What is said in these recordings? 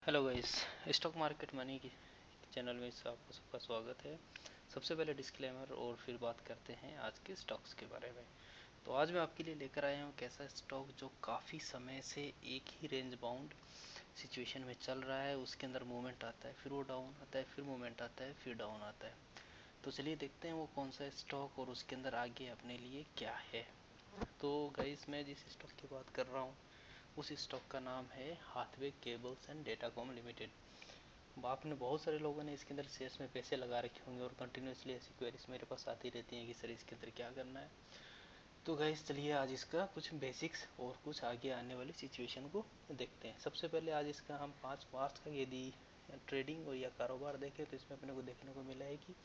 Hello guys. Stock market money की channel में आपको सबका स्वागत है। सबसे पहले डिस्क्लेमर और फिर बात करते हैं आज के स्टॉक्स के बारे में। तो आज मैं आपके लिए लेकर आया हूँ कैसा स्टॉक जो काफ़ी समय से एक ही रेंज बाउंड सिचुएशन में चल रहा है, उसके अंदर मूवमेंट आता है, फिर वो डाउन आता है, फिर मूवमेंट आता है, फिर डाउन आता है। तो चलिए देखते हैं वो कौन सा स्टॉक और उसके अंदर आगे अपने लिए क्या है। तो गाइस, मैं जिस स्टॉक की बात कर रहा हूँ उस स्टॉक का नाम है Hathway cables and datacom limited. आपने बहुत सारे लोगों ने इसके अंदर शेयर्स में पैसे लगा रखे होंगे और कंटिन्यूसली ऐसी क्वेरीज मेरे पास आती रहती हैं कि सर इसके अंदर क्या करना है। तो गाइस चलिए आज इसका कुछ बेसिक्स और कुछ आगे आने वाली सिचुएशन को देखते हैं। सबसे पहले आज इसका हम 5 मार्च का यदि ट्रेडिंग और या कारोबार देखें तो इसमें अपने को देखने को मिला है कि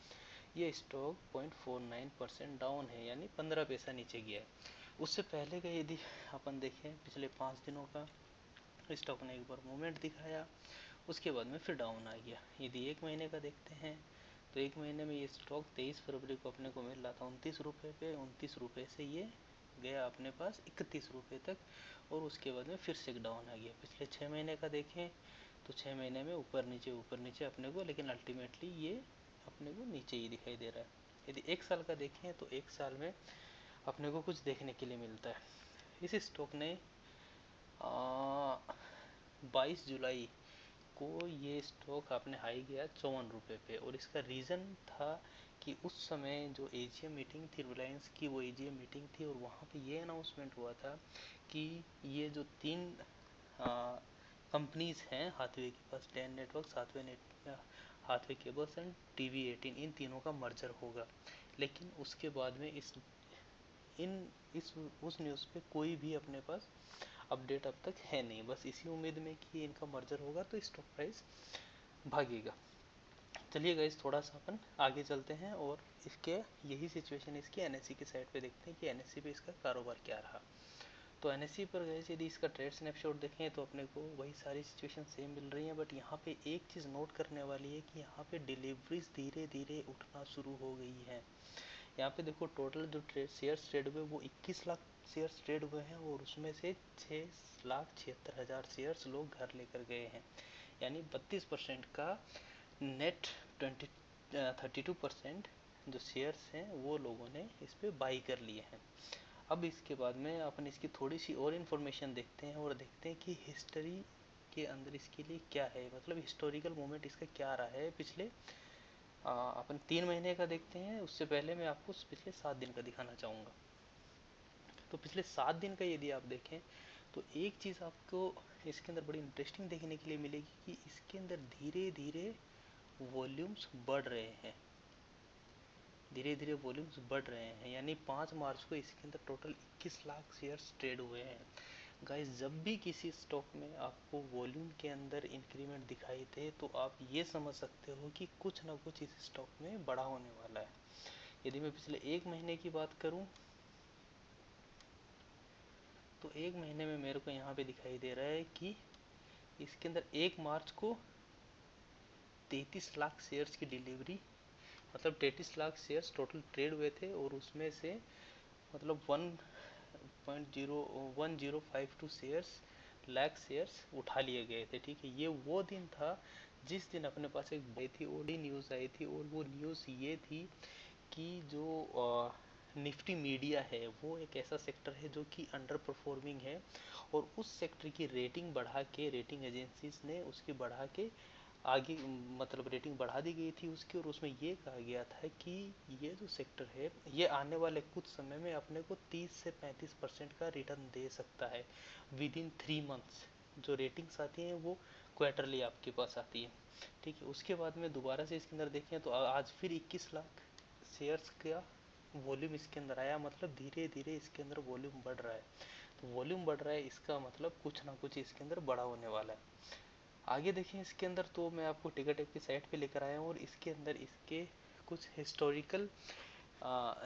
ये स्टॉक 0.49% डाउन है, यानी 15 पैसा नीचे गया है। उससे पहले का यदि अपन देखें पिछले 5 दिनों का, स्टॉक ने एक बार मूवमेंट दिखाया, उसके बाद में फिर डाउन आ गया। यदि एक महीने का देखते हैं तो एक महीने में ये स्टॉक 23 फरवरी को अपने को मिल रहा था 29 रुपये पे। 29 रुपये से ये गया अपने पास 31 रुपये तक और उसके बाद में फिर से डाउन आ गया। पिछले 6 महीने का देखें तो 6 महीने में ऊपर नीचे अपने को, लेकिन अल्टीमेटली ये अपने को नीचे ही दिखाई दे रहा है। यदि एक साल का देखें तो एक साल में अपने को कुछ देखने के लिए मिलता है। इस स्टॉक ने 22 जुलाई को ये स्टॉक आपने हाई गया 54 रुपये पे, और इसका रीज़न था कि उस समय जो एजीएम मीटिंग थी रिलायंस की, वो एजीएम मीटिंग थी और वहाँ पे ये अनाउंसमेंट हुआ था कि ये जो 3 कंपनीज हैं हाथवे के पास, Den networks, Hathway cables and TV18, इन तीनों का मर्जर होगा। लेकिन उसके बाद में इस उस न्यूज़ पे कोई भी अपने पास अपडेट अब तक है नहीं। बस इसी उम्मीद में कि इनका मर्जर होगा तो स्टॉक प्राइस भागेगा। चलिए गाइस, थोड़ा सा अपन आगे चलते हैं और इसके यही सिचुएशन इसकी एनएससी की साइड पे देखते हैं कि एनएससी पे इसका कारोबार क्या रहा। तो एनएससी पर गाइस यदि इसका ट्रेड स्नैपशॉट देखें तो अपने को वही सारी सिचुएशन सेम मिल रही हैं, बट यहाँ पे एक चीज़ नोट करने वाली है कि यहाँ पे डिलीवरीज धीरे धीरे उठना शुरू हो गई है। यहाँ पे देखो, टोटल जो शेयर्स ट्रेड हुए वो 21 लाख शेयर्स ट्रेड हुए हैं और उसमें से 6,76,000 शेयर्स लोग घर लेकर गए हैं, यानी 32% का नेट 32% जो शेयर्स हैं वो लोगों ने इस पे बाई कर लिए हैं। अब इसके बाद में अपन इसकी थोड़ी सी और इन्फॉर्मेशन देखते हैं और देखते हैं कि हिस्ट्री के अंदर इसके लिए क्या है, मतलब हिस्टोरिकल मोमेंट इसका क्या रहा है। पिछले अपन 3 महीने का देखते हैं, उससे पहले मैं आपको पिछले 7 दिन का दिखाना चाहूँगा। तो पिछले 7 दिन का यदि आप देखें तो एक चीज़ आपको इसके अंदर बड़ी इंटरेस्टिंग देखने के लिए मिलेगी कि इसके अंदर धीरे धीरे वॉल्यूम्स बढ़ रहे हैं, धीरे धीरे वॉल्यूम्स बढ़ रहे हैं। यानी 5 मार्च को इसके अंदर टोटल 21 लाख शेयर्स ट्रेड हुए हैं। गाइस, जब भी किसी स्टॉक में आपको वॉल्यूम के अंदर इंक्रीमेंट दिखाई दे तो आप ये समझ सकते हो कि कुछ ना कुछ इस स्टॉक में बड़ा होने वाला है। यदि मैं पिछले एक महीने की बात करूं तो एक महीने में मेरे को यहाँ पे दिखाई दे रहा है कि इसके अंदर 1 मार्च को 33 लाख शेयर्स की डिलीवरी, मतलब 33 लाख शेयर्स टोटल ट्रेड हुए थे और उसमें से मतलब 1.1052 लाख शेयर्स उठा लिए गए थे। ठीक है, ये वो दिन था जिस दिन अपने पास एक बड़ी थी ओडी न्यूज़ आई थी और वो न्यूज़ ये थी कि जो निफ्टी मीडिया है वो एक ऐसा सेक्टर है जो कि अंडर परफॉर्मिंग है और उस सेक्टर की रेटिंग बढ़ा के, रेटिंग एजेंसीज ने उसकी बढ़ा के आगे, मतलब रेटिंग बढ़ा दी गई थी उसकी, और उसमें ये कहा गया था कि ये जो सेक्टर है ये आने वाले कुछ समय में अपने को 30 से 35% का रिटर्न दे सकता है विद इन 3 मंथ्स। जो रेटिंग्स आती हैं वो क्वार्टरली आपके पास आती है। ठीक है, उसके बाद में दोबारा से इसके अंदर देखें तो आज फिर 21 लाख शेयर्स का वॉल्यूम इसके अंदर आया, मतलब धीरे धीरे इसके अंदर वॉल्यूम बढ़ रहा है। तो वॉल्यूम बढ़ रहा है, इसका मतलब कुछ ना कुछ इसके अंदर बड़ा होने वाला है। आगे देखें इसके अंदर तो मैं आपको टिकट की साइट पे लेकर आया हूँ और इसके अंदर इसके कुछ हिस्टोरिकल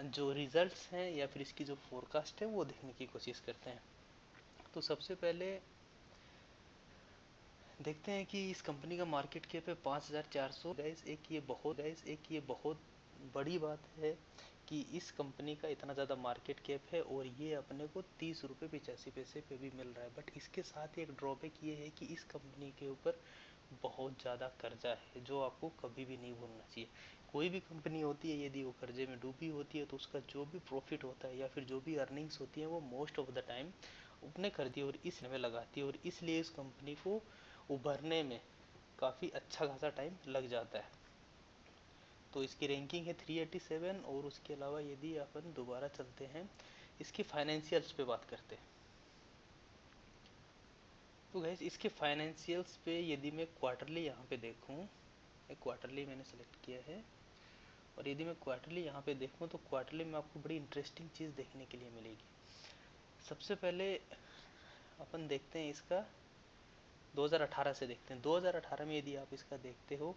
जो रिजल्ट्स हैं या फिर इसकी जो फोरकास्ट है वो देखने की कोशिश करते हैं। तो सबसे पहले देखते हैं कि इस कंपनी का मार्केट कैप है 5,400। गाइस, एक ये बहुत बड़ी बात है कि इस कंपनी का इतना ज़्यादा मार्केट कैप है और ये अपने को 30 रुपये 85 पैसे पे भी मिल रहा है। बट इसके साथ एक ड्रॉबैक ये है कि इस कंपनी के ऊपर बहुत ज़्यादा कर्जा है जो आपको कभी भी नहीं भूलना चाहिए। कोई भी कंपनी होती है यदि वो कर्जे में डूबी होती है तो उसका जो भी प्रॉफिट होता है या फिर जो भी अर्निंग्स होती है वो मोस्ट ऑफ द टाइम अपने कर्जे और इस में लगाती है, और इसलिए इस कंपनी को उभरने में काफ़ी अच्छा खासा टाइम लग जाता है। तो इसकी रैंकिंग है 387। और उसके अलावा यदि अपन दोबारा चलते हैं इसके फाइनेंशियल्स पे बात करते हैं, तो गैस इसके फाइनेंशियल्स पे यदि मैं क्वार्टरली यहाँ पे देखूँ, क्वार्टरली मैंने सेलेक्ट किया है, और यदि मैं क्वार्टरली यहाँ पे देखूँ तो क्वार्टरली में आपको बड़ी इंटरेस्टिंग चीज़ देखने के लिए मिलेगी। सबसे पहले अपन देखते हैं इसका 2018 से देखते हैं। 2018 में यदि आप इसका देखते हो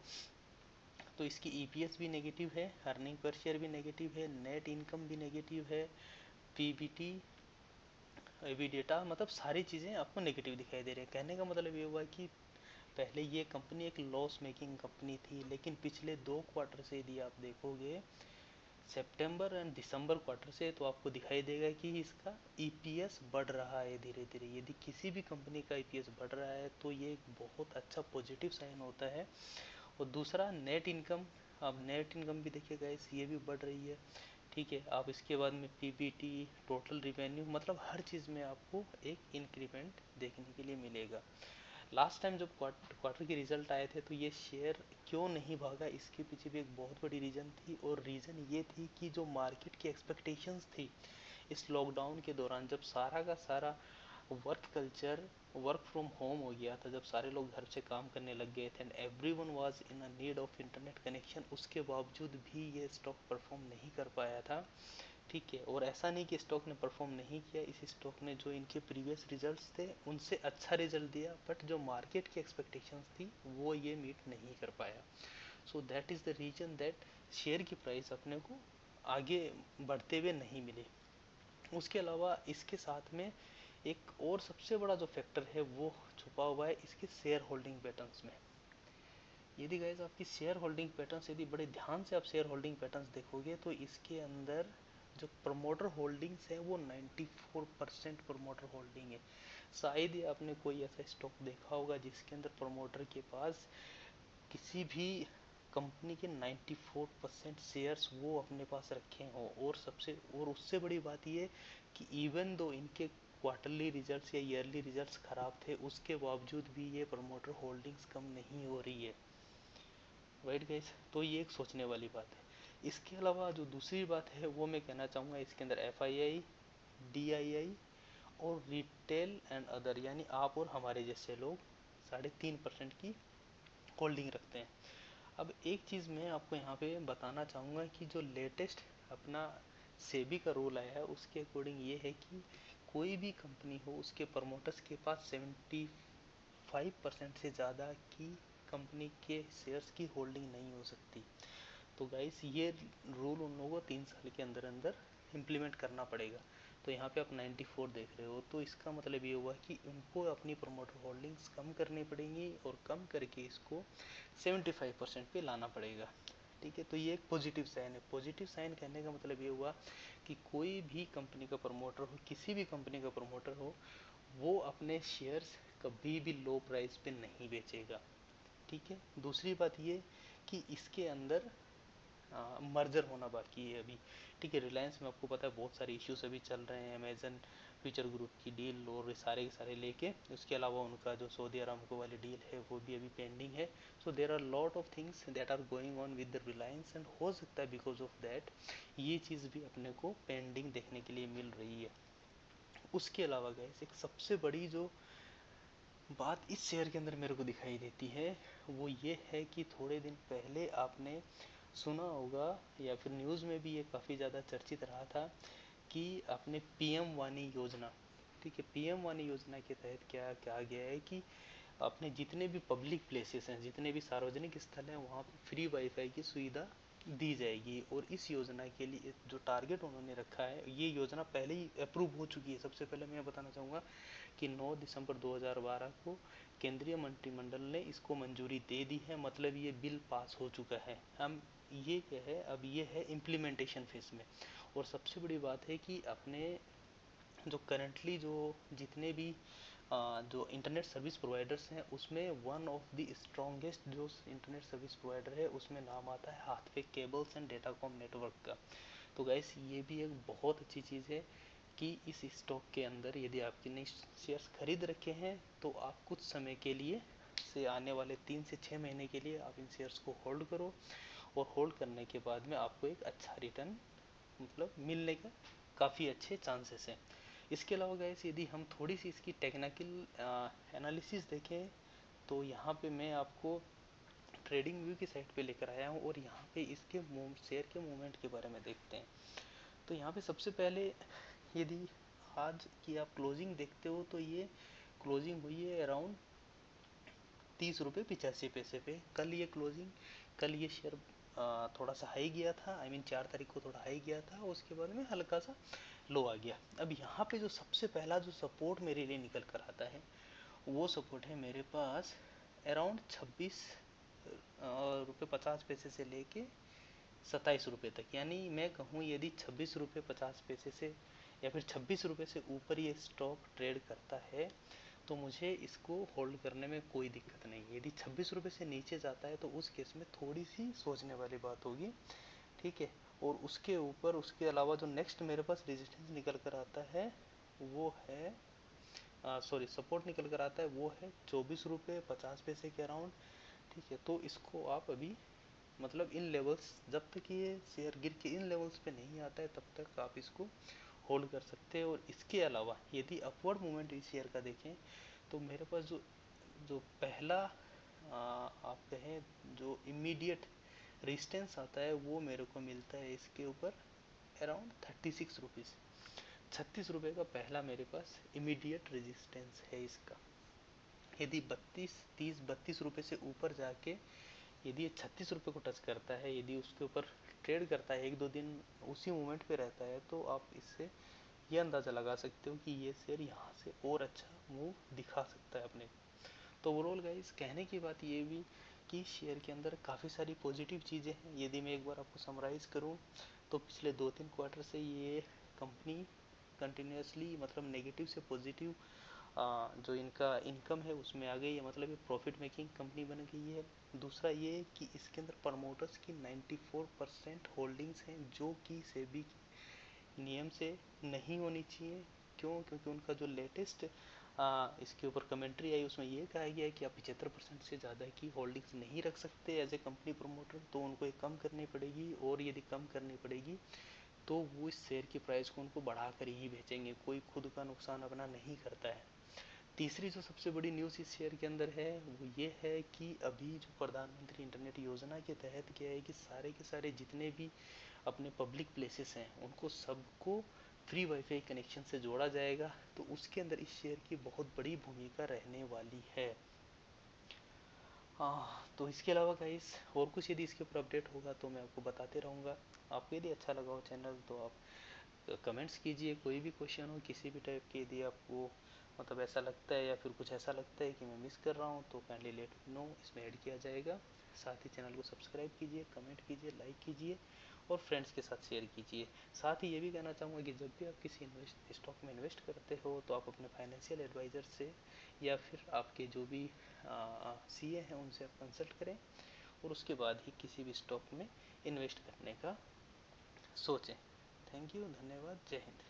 तो इसकी ईपीएस भी नेगेटिव है, अर्निंग पर शेयर भी नेगेटिव है, नेट इनकम भी नेगेटिव है, पीबीटी एबीडेटा, मतलब सारी चीज़ें आपको नेगेटिव दिखाई दे रही है। कहने का मतलब ये हुआ कि पहले ये कंपनी एक लॉस मेकिंग कंपनी थी, लेकिन पिछले 2 क्वार्टर से यदि आप देखोगे सितंबर एंड दिसंबर क्वार्टर से, तो आपको दिखाई देगा कि इसका ईपीएस बढ़ रहा है धीरे धीरे। यदि किसी भी कंपनी का ईपीएस बढ़ रहा है तो ये एक बहुत अच्छा पॉजिटिव साइन होता है। और दूसरा नेट इनकम, अब नेट इनकम भी देखिए गाइस ये भी बढ़ रही है, ठीक है। आप इसके बाद में पीबीटी, टोटल रिवेन्यू, मतलब हर चीज़ में आपको एक इंक्रीमेंट देखने के लिए मिलेगा। लास्ट टाइम जब क्वार्टर के रिजल्ट आए थे तो ये शेयर क्यों नहीं भागा, इसके पीछे भी एक बहुत बड़ी रीज़न थी, और रीज़न ये थी कि जो मार्केट की एक्सपेक्टेशंस थी इस लॉकडाउन के दौरान, जब सारा का सारा work culture work from home हो गया था, जब सारे लोग घर से काम करने लग गए थे and everyone was in a need of internet connection, उसके बावजूद भी ये स्टॉक परफॉर्म नहीं कर पाया था, ठीक है। और ऐसा नहीं कि स्टॉक ने परफॉर्म नहीं किया, इस स्टॉक ने जो इनके प्रीवियस रिजल्ट्स थे उनसे अच्छा रिजल्ट दिया, बट जो मार्केट की एक्सपेक्टेशंस थी वो ये मीट नहीं कर पाया। So that is the reason that share की प्राइस अपने को आगे बढ़ते हुए नहीं मिले। उसके अलावा इसके साथ में एक और सबसे बड़ा जो फैक्टर है वो छुपा हुआ है इसके शेयर होल्डिंग पैटर्न्स में। यदि गाइस आपकी शेयर होल्डिंग पैटर्न्स, यदि बड़े ध्यान से आप शेयर होल्डिंग पैटर्न्स देखोगे तो इसके अंदर जो प्रमोटर होल्डिंग्स है वो 94% प्रमोटर होल्डिंग है। शायद ही आपने कोई ऐसा स्टॉक देखा होगा जिसके अंदर प्रमोटर के पास किसी भी कंपनी के 94% शेयर्स वो अपने पास रखे हों। और उससे बड़ी बात ये कि इवन दो इनके क्वार्टरली रिजल्ट्स या ईयरली रिजल्ट्स खराब थे, उसके बावजूद भी ये प्रमोटर होल्डिंग्स कम नहीं हो रही है, राइट गाइस। तो ये एक सोचने वाली बात है। इसके अलावा जो दूसरी बात है वो मैं कहना चाहूँगा, इसके अंदर एफआईआई, डीआईआई और रिटेल एंड अदर, यानी आप और हमारे जैसे लोग 3.5% की होल्डिंग रखते हैं। अब एक चीज़ मैं आपको यहाँ पे बताना चाहूँगा कि जो लेटेस्ट अपना सेबी का रूल आया है उसके अकॉर्डिंग ये है कि कोई भी कंपनी हो उसके प्रमोटर्स के पास 75% से ज़्यादा की कंपनी के शेयर्स की होल्डिंग नहीं हो सकती। तो गाइस ये रूल उन लोगों को 3 साल के अंदर अंदर इम्प्लीमेंट करना पड़ेगा। तो यहाँ पे आप 94 देख रहे हो, तो इसका मतलब ये हुआ कि उनको अपनी प्रमोटर होल्डिंग्स कम करनी पड़ेंगी और कम करके इसको 75% पे लाना पड़ेगा, ठीक है। तो ये एक पॉजिटिव साइन है। पॉजिटिव साइन कहने का मतलब ये हुआ कि कोई भी कंपनी का प्रमोटर हो, किसी भी कंपनी का प्रमोटर हो, वो अपने शेयर्स कभी भी लो प्राइस पे नहीं बेचेगा, ठीक है। दूसरी बात ये कि इसके अंदर मर्जर होना बाकी है अभी, ठीक है। रिलायंस में आपको पता है बहुत सारे इश्यूज अभी चल रहे हैं, अमेजन फ्यूचर ग्रुप की डील और सारे के सारे लेके, उसके अलावा उनका जो सऊदी अरामको वाली डील है वो भी अभी पेंडिंग है। So there are lot of things that are going on with the Reliance, and हो सकता है बिकॉज ऑफ दैट ये चीज़ भी अपने को पेंडिंग देखने के लिए मिल रही है। उसके अलावा गैस एक सबसे बड़ी जो बात इस शेयर के अंदर मेरे को दिखाई देती है वो ये है कि थोड़े दिन पहले आपने सुना होगा या फिर न्यूज़ में भी ये काफ़ी ज़्यादा चर्चित रहा था कि आपने पीएम वानी योजना, ठीक है, पीएम वानी योजना के तहत क्या क्या गया है कि अपने जितने भी पब्लिक प्लेसेस हैं, जितने भी सार्वजनिक स्थल हैं, वहाँ पे फ्री वाईफाई की सुविधा दी जाएगी। और इस योजना के लिए जो टारगेट उन्होंने रखा है, ये योजना पहले ही अप्रूव हो चुकी है। सबसे पहले मैं बताना चाहूँगा कि 9 दिसंबर 2012 को केंद्रीय मंत्रिमंडल ने इसको मंजूरी दे दी है, मतलब ये बिल पास हो चुका है। हम ये क्या है, अब ये है इम्प्लीमेंटेशन फेज में। और सबसे बड़ी बात है कि अपने जो करंटली जो जितने भी जो इंटरनेट सर्विस प्रोवाइडर्स हैं उसमें वन ऑफ द स्ट्रॉन्गेस्ट जो इंटरनेट सर्विस प्रोवाइडर है उसमें नाम आता है Hathway cables and datacom network का। तो गाइस ये भी एक बहुत अच्छी चीज़ है कि इस स्टॉक के अंदर यदि आपके ने शेयर्स खरीद रखे हैं तो आप कुछ समय के लिए से आने वाले 3 से 6 महीने के लिए आप इन शेयर्स को होल्ड करो, और होल्ड करने के बाद में आपको एक अच्छा रिटर्न मतलब मिलने का काफ़ी अच्छे चांसेस हैं। इसके अलावा गाइस यदि हम थोड़ी सी इसकी टेक्निकल एनालिसिस देखें तो यहाँ पे मैं आपको ट्रेडिंग व्यू की साइट पे लेकर आया हूँ, और यहाँ पे इसके शेयर के मूवमेंट के बारे में देखते हैं। तो यहाँ पे सबसे पहले यदि आज की आप क्लोजिंग देखते हो तो ये क्लोजिंग हुई है अराउंड 30 रुपये 85 पैसे पे। कल ये शेयर थोड़ा सा हाई गया था, आई मीन 4 तारीख को थोड़ा हाई गया था, उसके बाद में हल्का सा लो आ गया। अब यहाँ पे जो सबसे पहला जो सपोर्ट मेरे लिए निकल कर आता है वो सपोर्ट है मेरे पास अराउंड 26 रुपये 50 पैसे से लेके 27 रुपये तक। यानी मैं कहूँ यदि 26 रुपये 50 पैसे से या फिर 26 रुपये से ऊपर ये स्टॉक ट्रेड करता है तो मुझे इसको होल्ड करने में कोई दिक्कत नहीं है। यदि 26 रुपये से नीचे जाता है तो उस केस में थोड़ी सी सोचने वाली बात होगी, ठीक है। और उसके ऊपर उसके अलावा जो नेक्स्ट मेरे पास रेजिस्टेंस निकल कर आता है वो है सॉरी सपोर्ट निकल कर आता है वो है 24 रुपये 50 पैसे के अराउंड, ठीक है। तो इसको आप अभी मतलब इन लेवल्स जब तक ये शेयर गिर के इन लेवल्स पे नहीं आता है तब तक आप इसको होल्ड कर सकते हैं। और इसके अलावा यदि अपवर्ड मूवमेंट इस शेयर का देखें तो मेरे पास जो जो पहला आप कहें जो इमीडिएट रेजिस्टेंस आता है वो मेरे को मिलता है इसके ऊपर अराउंड 36 रुपीज़। 36 रुपये का पहला मेरे पास इमीडिएट रेजिस्टेंस है इसका। यदि 32 रुपये से ऊपर जाके यदि ये 36 रुपये को टच करता है, यदि उसके ऊपर ट्रेड करता है 1-2 दिन उसी मूवमेंट पे रहता है तो आप इससे ये अंदाज़ा लगा सकते हो कि ये शेयर यहाँ से और अच्छा मूव दिखा सकता है अपने। तो ओवरऑल गाइस कहने की बात ये भी कि शेयर के अंदर काफ़ी सारी पॉजिटिव चीज़ें हैं। यदि मैं एक बार आपको समराइज़ करूँ तो पिछले 2-3 क्वार्टर से ये कंपनी कंटिन्यूसली मतलब नेगेटिव से पॉजिटिव जो इनका इनकम है उसमें आ गई है, मतलब ये प्रॉफिट मेकिंग कंपनी बन गई है। दूसरा ये कि इसके अंदर प्रमोटर्स की 94% होल्डिंग्स हैं जो कि सेबी नियम से नहीं होनी चाहिए। क्यों? क्योंकि उनका जो लेटेस्ट इसके ऊपर कमेंट्री आई उसमें ये कहा गया है कि आप 75% से ज़्यादा की होल्डिंग्स नहीं रख सकते एज ए कंपनी प्रमोटर, तो उनको ये कम करनी पड़ेगी, और यदि कम करनी पड़ेगी तो वो इस शेयर की प्राइस को उनको बढ़ा कर ही बेचेंगे, कोई खुद का नुकसान अपना नहीं करता है। तीसरी जो सबसे बड़ी न्यूज़ इस शेयर के अंदर है वो ये है कि अभी जो प्रधानमंत्री इंटरनेट योजना के तहत क्या है कि सारे के सारे जितने भी अपने पब्लिक प्लेसेस हैं उनको सबको फ्री वाईफाई कनेक्शन से जोड़ा जाएगा, तो उसके अंदर इस शेयर की बहुत बड़ी भूमिका रहने वाली है। तो इसके अलावा गाइस और कुछ यदि इसके ऊपर अपडेट होगा तो मैं आपको बताते रहूँगा। आपको यदि अच्छा लगा हो चैनल तो आप कमेंट्स कीजिए, कोई भी क्वेश्चन हो किसी भी टाइप के, यदि आपको मतलब ऐसा लगता है या फिर कुछ ऐसा लगता है कि मैं मिस कर रहा हूँ तो काइंडली लेट मी नो, इसमें ऐड किया जाएगा। साथ ही चैनल को सब्सक्राइब कीजिए, कमेंट कीजिए, लाइक कीजिए और फ्रेंड्स के साथ शेयर कीजिए। साथ ही ये भी कहना चाहूँगा कि जब भी आप किसी स्टॉक में इन्वेस्ट करते हो तो आप अपने फाइनेंशियल एडवाइज़र से या फिर आपके जो भी सीए हैं उनसे आप कंसल्ट करें, और उसके बाद ही किसी भी स्टॉक में इन्वेस्ट करने का सोचें। थैंक यू, धन्यवाद, जय हिंद।